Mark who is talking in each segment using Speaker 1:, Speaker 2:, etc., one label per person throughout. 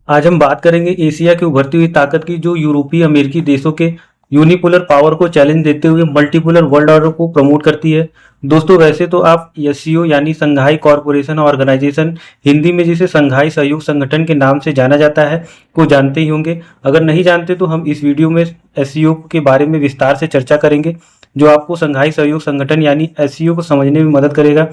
Speaker 1: आज हम बात करेंगे एशिया की उभरती हुई ताकत की, जो यूरोपीय अमेरिकी देशों के यूनिपोलर पावर को चैलेंज देते हुए मल्टीपोलर वर्ल्ड ऑर्डर को प्रमोट करती है। दोस्तों, वैसे तो आप एससीओ यानी संघाई कॉरपोरेशन ऑर्गेनाइजेशन, हिंदी में जिसे संघाई सहयोग संगठन के नाम से जाना जाता है, को जानते ही होंगे। अगर नहीं जानते तो हम इस वीडियो में एससीओ के बारे में विस्तार से चर्चा करेंगे, जो आपको संघाई सहयोग संगठन यानी एससीओ को समझने में मदद करेगा।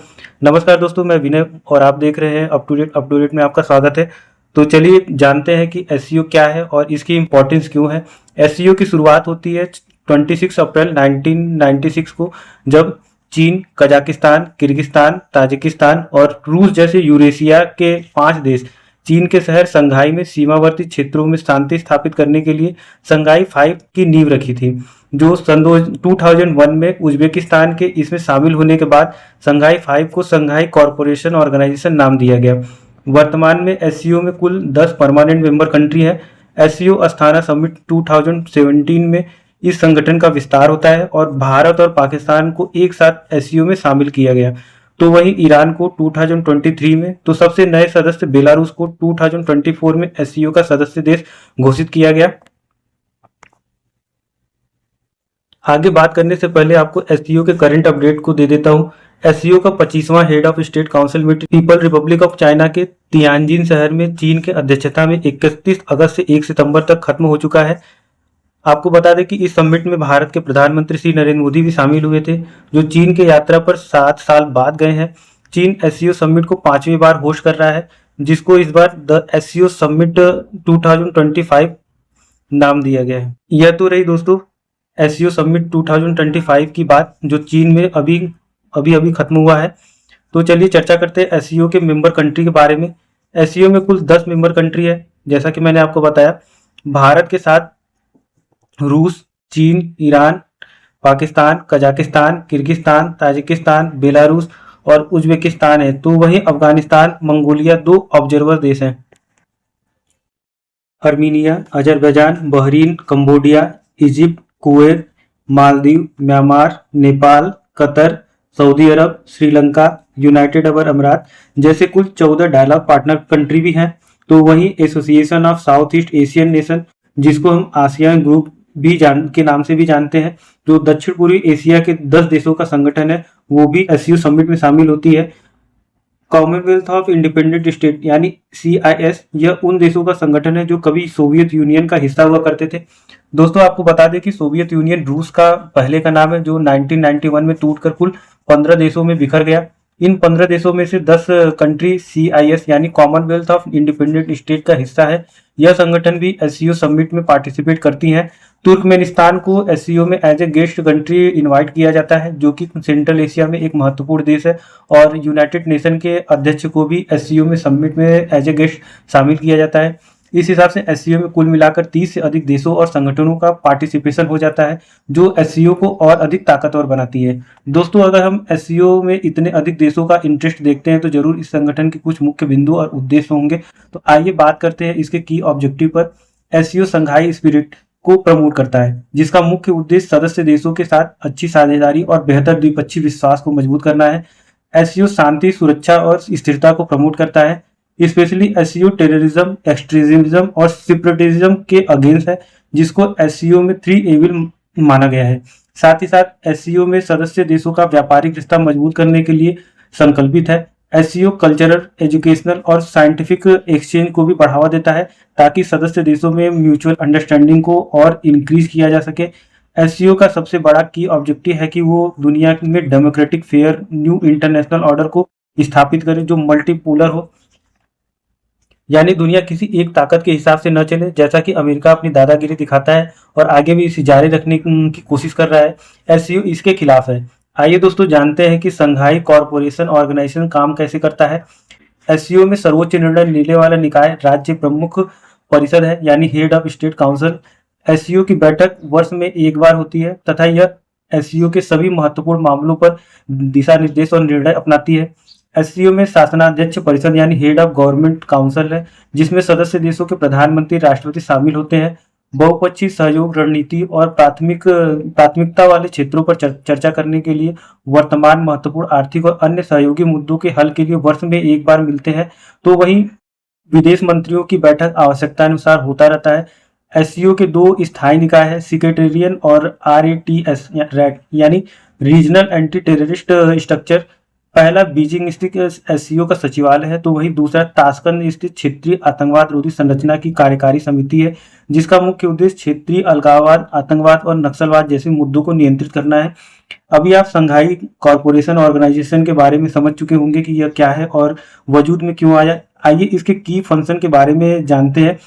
Speaker 1: नमस्कार दोस्तों, मैं विनय और आप देख रहे हैं अप टू डेट में आपका स्वागत है। तो चलिए जानते हैं कि एससीओ क्या है और इसकी इम्पोर्टेंस क्यों है। एससीओ की शुरुआत होती है 26 अप्रैल 1996 को, जब चीन, कजाकिस्तान, किर्गिस्तान, ताजिकिस्तान और रूस जैसे यूरेशिया के 5 देश चीन के शहर संघाई में सीमावर्ती क्षेत्रों में शांति स्थापित करने के लिए संघाई 5 की नींव रखी थी, जो सन 2001 में उज्बेकिस्तान के इसमें शामिल होने के बाद संघाई 5 को संघाई कॉरपोरेशन ऑर्गेनाइजेशन नाम दिया गया। वर्तमान में एससीओ में कुल 10 परमानेंट मेंबर कंट्री है। एससीओ अस्थाना समिट 2017 में इस संगठन का विस्तार होता है और भारत और पाकिस्तान को एक साथ एससीओ में शामिल किया गया। तो वहीं ईरान को 2023 में, तो सबसे नए सदस्य बेलारूस को 2024 में एससीओ का सदस्य देश घोषित किया गया। आगे बात करने से पहले आपको एससीओ के करंट अपडेट को दे देता हूँ। एससीओ का 25वां head of state council meeting people republic of China के तियानजिन शहर में चीन के अध्यक्षता में 31 अगस्त से 1 सितंबर तक खत्म हो चुका है। आपको बता दें कि इस समिट में भारत के प्रधानमंत्री श्री नरेंद्र मोदी भी शामिल हुए थे, जो चीन के यात्रा पर 7 साल बाद गए हैं। चीन एससीओ समिट को 5वीं बार होस्ट कर रहा है, जिसको इस बार द एससीओ समिट 2025 नाम दिया गया है। यह तो रही दोस्तों एससीओ समिट 2025 की बात, जो चीन में अभी अभी खत्म हुआ है। तो चलिए चर्चा करते हैं एससीओ के मेंबर कंट्री के बारे में। एससीओ में कुल 10 मेंबर कंट्री है, जैसा कि मैंने आपको बताया। भारत के साथ रूस, चीन, Iran, Pakistan, Kazakhstan, Kyrgyzstan, Tajikistan, Belarus और उज्बेकिस्तान है। तो वहीं अफगानिस्तान, मंगोलिया 2 ऑब्जर्वर देश हैं। Armenia, Azerbaijan, Bahrain, Cambodia, Egypt, Kuwait, Maldives, Myanmar, Nepal, Qatar, Saudi Arab, Sri Lanka, United Arab Emirates जैसे कुल 14 डायलॉग पार्टनर कंट्री भी हैं। तो वहीं association of south east Asian nation, जिसको हम आसियान ग्रुप भी के नाम से भी जानते हैं, जो दक्षिण पूर्वी एशिया के 10 देशों का संगठन है, वो भी एससीओ समिट में शामिल होती है। कॉमनवेल्थ ऑफ इंडिपेंडेंट स्टेट यानी सीआईएस, यह उन देशों का संगठन है जो कभी सोवियत यूनियन का हिस्सा हुआ करते थे। दोस्तों, आपको बता दें कि सोवियत यूनियन रूस का पहले का नाम है, जो 1991 में टूटकर कुल 15 देशों में बिखर गया। इन 15 देशों में से 10 कंट्री सीआईएस यानी कॉमनवेल्थ ऑफ इंडिपेंडेंट स्टेट का हिस्सा है। यह संगठन भी एससीओ समिट में पार्टिसिपेट करती हैं। तुर्कमेनिस्तान को एससीओ में as a guest country invite किया जाता है, जो कि सेंट्रल एशिया में एक महत्वपूर्ण देश है। और यूनाइटेड नेशन के अध्यक्ष को भी एससीओ में समिट में एज ए गेस्ट शामिल किया जाता है। इस हिसाब से एससीओ में कुल मिलाकर 30 से अधिक देशों और संगठनों का पार्टिसिपेशन हो जाता है, जो एससीओ को और अधिक ताकतवर बनाती है। दोस्तों, अगर हम एससीओ में इतने अधिक देशों का इंटरेस्ट देखते हैं, तो जरूर इस संगठन के कुछ मुख्य बिंदु और उद्देश्य होंगे। तो आइए बात करते हैं इसके की ऑब्जेक्टिव पर। एससीओ संघाई स्पिरिट को प्रमोट करता है, जिसका मुख्य उद्देश्य सदस्य देशों के साथ अच्छी साझेदारी और बेहतर द्विपक्षीय विश्वास को मजबूत करना है। एससीओ शांति, सुरक्षा और स्थिरता को प्रमोट करता है। स्पेशली एससीओ टेररिज्म, एक्सट्रीमिज्म और सेपरेटिज्म के अगेंस्ट है, जिसको एससीओ में 3 एविल माना गया है। साथ ही साथ एससीओ में सदस्य देशों का व्यापारिक रिश्ता मजबूत करने के लिए संकल्पित है। एससीओ कल्चरल, एजुकेशनल और साइंटिफिक एक्सचेंज को भी बढ़ावा देता है, ताकि सदस्य देशों में म्यूचुअल अंडरस्टैंडिंग को और इंक्रीज किया जा सके। एससीओ का सबसे बड़ा की ऑब्जेक्टिव है कि वो दुनिया में democratic, fair, new international order को स्थापित करे, जो मल्टीपोलर हो, यानी दुनिया किसी एक ताकत के हिसाब से न चले, जैसा कि अमेरिका अपनी दादागिरी दिखाता है और आगे भी इसे जारी रखने की कोशिश कर रहा है। एससीओ इसके खिलाफ है। आइए दोस्तों जानते हैं कि संघाई कॉरपोरेशन ऑर्गेनाइजेशन काम कैसे करता है। एससीओ में सर्वोच्च निर्णय लेने वाला निकाय राज्य प्रमुख परिषद है, यानी head of state council. SCO की बैठक वर्ष में एक बार होती है तथा यह एससीओ के सभी महत्वपूर्ण मामलों पर दिशा निर्देश और निर्णय अपनाती है। एससीओ में शासनाध्यक्ष परिषद यानी हेड ऑफ गवर्नमेंट काउंसिल है, जिसमें सदस्य देशों के प्रधानमंत्री, राष्ट्रपति शामिल होते हैं। बहुपक्षीय सहयोग रणनीति और प्राथमिकता वाले क्षेत्रों पर चर्चा करने के लिए वर्तमान महत्वपूर्ण आर्थिक और अन्य सहयोगी मुद्दों के हल के लिए वर्ष में एक बार मिलते हैं। तो वहीं विदेश मंत्रियों की बैठक आवश्यकता अनुसार होता रहता है। एससीओ के दो स्थायी निकाय है, सिक्रेटेरियन और आरएटीएस रैट यानी रीजनल एंटी टेररिस्ट स्ट्रक्चर। पहला बीजिंग स्थित एससीओ का सचिवालय है, तो वही दूसरा ताशकंद स्थित क्षेत्रीय आतंकवाद रोधी संरचना की कार्यकारी समिति है, जिसका मुख्य उद्देश्य क्षेत्रीय अलगाववाद, आतंकवाद और नक्सलवाद जैसे मुद्दों को नियंत्रित करना है। अभी आप संघाई कॉरपोरेशन ऑर्गेनाइजेशन के बारे में समझ चुके होंगे कि यह क्या है और वजूद में क्यों आया। आइए इसके की फंक्शन के बारे में जानते हैं,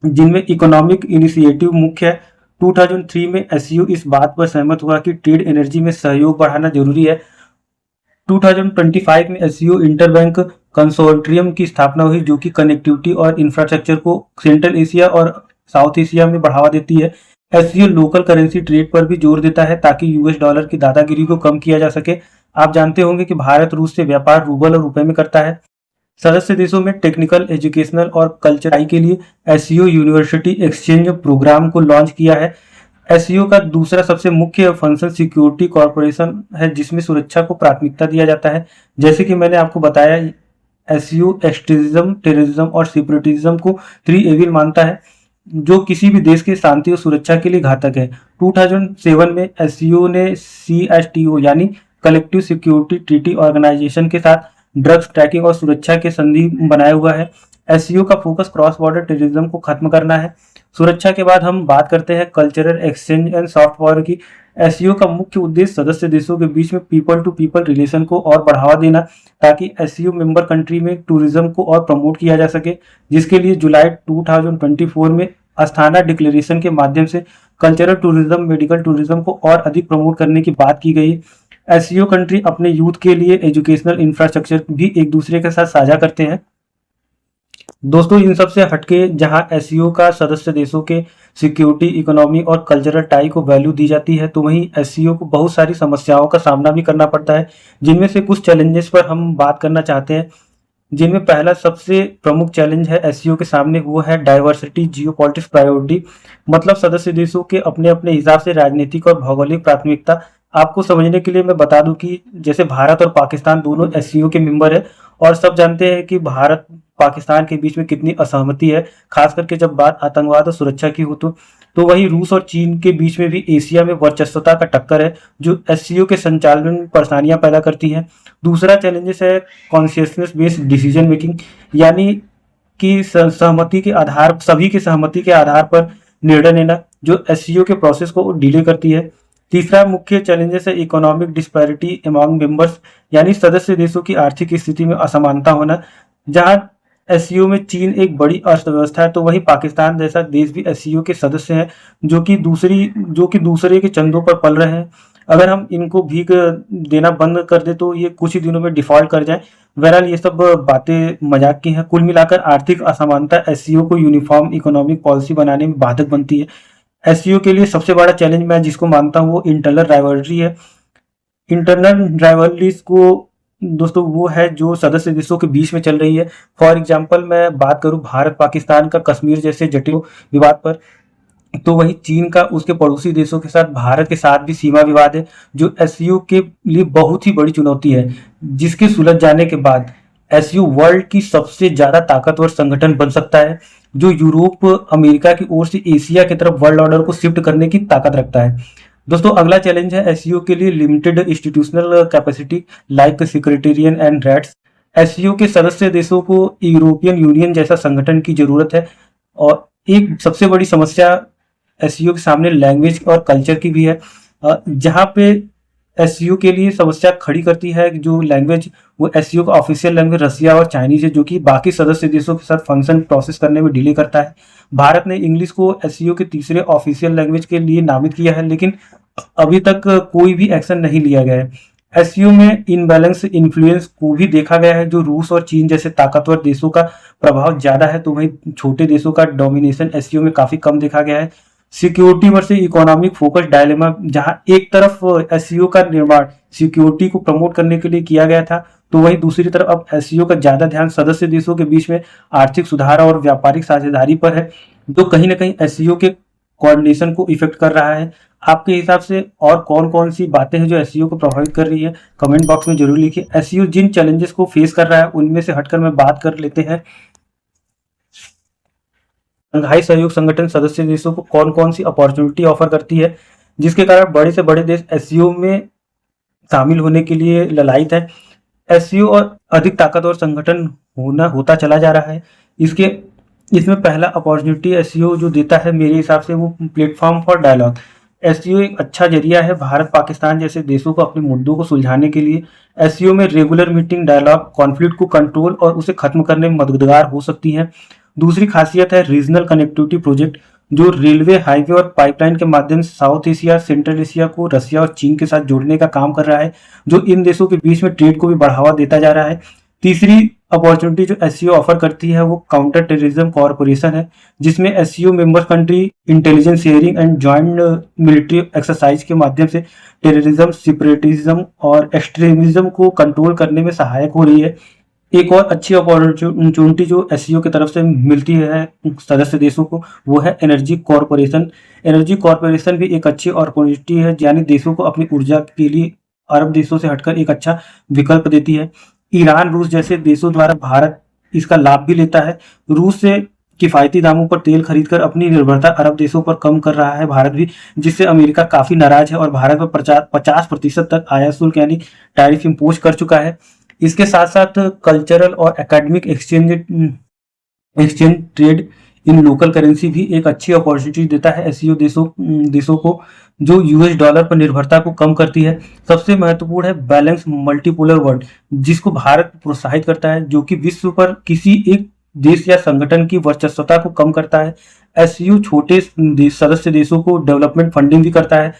Speaker 1: जिनमें इकोनॉमिक इनिशिएटिव मुख्य है। 2003 में एससीओ इस बात पर सहमत हुआ कि ट्रेड एनर्जी में सहयोग बढ़ाना जरूरी है। 2025 में एससीओ इंटरबैंक कंसोर्टियम की स्थापना हुई, जो कि कनेक्टिविटी और इंफ्रास्ट्रक्चर को सेंट्रल एशिया और साउथ एशिया में बढ़ावा देती है। एससीओ लोकल करेंसी ट्रेड पर भी जोर देता है ताकि यूएस डॉलर की दादागिरी को कम किया जा सके। आप जानते होंगे कि भारत रूस से व्यापार रूबल और रुपए में करता है। सदस्य देशों में टेक्निकल, एजुकेशनल और कल्चरल के लिए एससीओ यूनिवर्सिटी एक्सचेंज प्रोग्राम को लॉन्च किया है। एससीओ का दूसरा सबसे मुख्य फंक्शन सिक्योरिटी कॉर्पोरेशन है, जिसमें सुरक्षा को प्राथमिकता दिया जाता है। जैसे कि मैंने आपको बताया, एससीओ एक्सट्रीमिज्म, टेररिज्म और सेपरेटिज्म को 3 एविल मानता है, जो किसी भी देश के शांति और सुरक्षा के लिए घातक है। 2007 में एससीओ ने सीएसटीओ यानी कलेक्टिव सिक्योरिटी ट्रीटी ऑर्गेनाइजेशन के साथ ड्रग्स ट्रैकिंग और सुरक्षा के संधि बनाया हुआ है। एससीओ का फोकस क्रॉस बॉर्डर टेररिज्म को खत्म करना है। सुरक्षा के बाद हम बात करते हैं cultural exchange and soft power की। एससीओ का मुख्य उद्देश्य सदस्य देशों के बीच में पीपल टू पीपल रिलेशन को और बढ़ावा देना, ताकि एससीओ मेंबर कंट्री में टूरिज्म को और प्रमोट किया जा सके, जिसके लिए जुलाई 2024 में अस्थाना डिक्लेरेशन के माध्यम से कल्चरल टूरिज्म, मेडिकल टूरिज्म को और अधिक प्रमोट करने की बात की गई। एससीओ कंट्री अपने यूथ के लिए एजुकेशनल इंफ्रास्ट्रक्चर भी एक दूसरे के साथ साझा करते हैं। दोस्तों, इन सब से हटके जहां एससीओ का सदस्य देशों के सिक्योरिटी, इकोनॉमी और कल्चरल टाई को वैल्यू दी जाती है, तो वहीं एससीओ को बहुत सारी समस्याओं का सामना भी करना पड़ता है, जिनमें से कुछ चैलेंजेस पर हम बात करना चाहते हैं। जिनमें पहला सबसे प्रमुख चैलेंज है एससीओ के सामने, वो है डाइवर्सिटी जियोपॉलिटिक्स प्रायोरिटी। मतलब सदस्य देशों के अपने अपने हिसाब से राजनीतिक और भौगोलिक प्राथमिकता। आपको समझने के लिए मैं बता दूं कि जैसे भारत और पाकिस्तान दोनों एससीओ के मेंबर है, और सब जानते हैं कि भारत पाकिस्तान के बीच में कितनी असहमति है, खास करके जब बात आतंकवाद और सुरक्षा की हो। तो वहीं रूस और चीन के बीच में भी एशिया में वर्चस्वता का टक्कर है, जो एससीओ के संचालन में परेशानियां पैदा करती हैं। दूसरा चैलेंजेस है कॉन्शियसनेस बेस्ड डिसीजन मेकिंग, यानी कि सहमति के आधार, सभी की सहमति के आधार पर निर्णय लेना, जो एससीओ के प्रोसेस को डिले करती है। तीसरा मुख्य चैलेंजेस है इकोनॉमिक डिस्पैरिटी अमॉन्ग मेंबर्स, यानी सदस्य देशों की आर्थिक स्थिति में असमानता होना। जहां एससीओ में चीन एक बड़ी अर्थव्यवस्था है, तो वहीं पाकिस्तान जैसा देश भी एससीओ के सदस्य हैं, जो कि दूसरे के चंदों पर पल रहे हैं। अगर हम इनको भीख देना बंद कर दे तो ये कुछ ही दिनों में डिफॉल्ट कर जाए। बहरहाल ये सब बातें मजाक की हैं। कुल मिलाकर आर्थिक असमानता एससीओ को यूनिफॉर्म इकोनॉमिक पॉलिसी बनाने में बाधक बनती है। एससीओ के लिए सबसे बड़ा चैलेंज मैं जिसको मानता हूँ वो इंटरनल राइवलरी है। इंटरनल राइवलरीज को दोस्तों वो है जो सदस्य देशों के बीच में चल रही है। फॉर एग्जांपल मैं बात करूं भारत पाकिस्तान का कश्मीर जैसे जटिल विवाद पर, तो वही चीन का उसके पड़ोसी देशों के साथ, भारत के साथ भी सीमा विवाद है, जो एससीओ के लिए बहुत ही बड़ी चुनौती है, जिसके सुलझ जाने के बाद एससीओ वर्ल्ड की सबसे ज्यादा ताकतवर संगठन बन सकता है, जो यूरोप, अमेरिका की ओर से एशिया की तरफ वर्ल्ड ऑर्डर को शिफ्ट करने की ताकत रखता है। दोस्तों, अगला चैलेंज है एससीओ के लिए limited institutional capacity like secretariat and RATS. SCO के सदस्य देशों को यूरोपियन यूनियन जैसा संगठन की जरूरत है, और एक सबसे बड़ी समस्या एससीओ के सामने लैंग्वेज और कल्चर की भी है, जहां पे एससीओ के लिए समस्या खड़ी करती है जो लैंग्वेज, वो एससीओ का ऑफिशियल लैंग्वेज रसिया और चाइनीज है, जो कि बाकी सदस्य देशों के साथ फंक्शन प्रोसेस करने में डिले करता है। भारत ने इंग्लिश को एससीओ के तीसरे ऑफिशियल लैंग्वेज के लिए नामित किया है, लेकिन अभी तक कोई भी एक्शन नहीं लिया गया है। एससीओ में इनबैलेंस इन्फ्लुएंस को भी देखा गया है, जो रूस और चीन जैसे ताकतवर देशों का प्रभाव ज्यादा है, तो वहीं छोटे देशों का डोमिनेशन एससीओ में काफी कम देखा गया है। Security versus economic focus dilemma, जहां एक तरफ एससीओ का निर्माण सिक्योरिटी को प्रमोट करने के लिए किया गया था, तो वहीं दूसरी तरफ अब एससीओ का ज्यादा ध्यान सदस्य देशों के बीच में आर्थिक सुधार और व्यापारिक साझेदारी पर है, जो कहीं ना कहीं एससीओ के कोऑर्डिनेशन को इफेक्ट कर रहा है। आपके हिसाब से और कौन कौन सी बातें हैं जो एससीओ को प्रभावित कर रही है, कमेंट बॉक्स में जरूर लिखिए। एससीओ जिन चैलेंजेस को फेस कर रहा है उनमें से हटकर मैं बात कर लेते हैं शंघाई सहयोग संगठन सदस्य देशों को कौन कौन सी अपॉर्चुनिटी ऑफर करती है, जिसके कारण बड़े से बड़े देश एससीओ में शामिल होने के लिए ललायित है। एससीओ और अधिक ताकतवर संगठन होता चला जा रहा है। इसमें पहला अपॉर्चुनिटी एससीओ जो देता है मेरे हिसाब से वो प्लेटफॉर्म फॉर डायलॉग। एससीओ एक अच्छा जरिया है भारत पाकिस्तान जैसे देशों को अपने मुद्दों को सुलझाने के लिए। एससीओ में रेगुलर मीटिंग डायलॉग कॉन्फ्लिक्ट को कंट्रोल और उसे खत्म करने में मददगार हो सकती है। दूसरी खासियत है रीजनल कनेक्टिविटी प्रोजेक्ट, जो रेलवे, हाईवे और पाइपलाइन के माध्यम से साउथ एशिया, सेंट्रल एशिया को रसिया और चीन के साथ जोड़ने का काम कर रहा है, जो इन देशों के बीच में ट्रेड को भी बढ़ावा देता जा रहा है। तीसरी अपॉर्चुनिटी जो एससीओ ऑफर करती है वो काउंटर टेररिज्म कॉर्पोरेशन है, जिसमें SCO member country intelligence sharing and joint military exercise के माध्यम से टेररिज्म, सेपरेटिज्म और एक्सट्रीमिज्म को कंट्रोल करने में सहायक हो रही है। एक और अच्छी अपॉर्चुनिटी जो एससीओ की तरफ से मिलती है सदस्य देशों को वो है एनर्जी कॉर्पोरेशन। एनर्जी कॉर्पोरेशन भी एक अच्छी अपॉर्चुनिटी है, यानी देशों को अपनी ऊर्जा के लिए अरब देशों से हटकर एक अच्छा विकल्प देती है। ईरान, रूस जैसे देशों द्वारा भारत इसका लाभ भी लेता है। रूस से किफायती दामों पर तेल खरीदकर अपनी निर्भरता अरब देशों पर कम कर रहा है भारत भी, जिससे अमेरिका काफी नाराज है और भारत पर 50% तक आयात शुल्क यानी टैरिफ इम्पोज कर चुका है। इसके साथ साथ कल्चरल और academic exchange trade in local currency भी एक अच्छी अपॉर्चुनिटी देता है एससीओ देशों को, जो यूएस डॉलर पर निर्भरता को कम करती है। सबसे महत्वपूर्ण है बैलेंस मल्टीपोलर वर्ल्ड, जिसको भारत प्रोत्साहित करता है, जो कि विश्व पर किसी एक देश या संगठन की वर्चस्वता को कम करता है। एससीओ छोटे सदस्य देशों को डेवलपमेंट फंडिंग भी करता है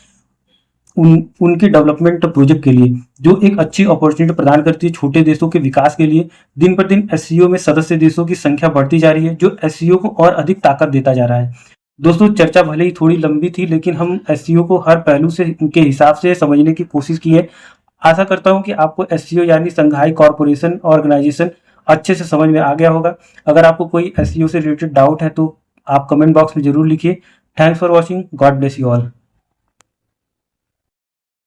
Speaker 1: उनके डेवलपमेंट प्रोजेक्ट के लिए, जो एक अच्छी अपॉर्चुनिटी प्रदान करती है छोटे देशों के विकास के लिए। दिन पर दिन एससीओ में सदस्य देशों की संख्या बढ़ती जा रही है, जो एससीओ को और अधिक ताकत देता जा रहा है। दोस्तों, चर्चा भले ही थोड़ी लंबी थी, लेकिन हम एससीओ को हर पहलू से के हिसाब से समझने की कोशिश की है। आशा करता हूं कि आपको एससीओ यानी संघाई कॉर्पोरेशन ऑर्गेनाइजेशन अच्छे से समझ में आ गया होगा। अगर आपको कोई एससीओ से रिलेटेड डाउट है तो आप कमेंट बॉक्स में जरूर लिखिए। Thanks for watching. God bless you all.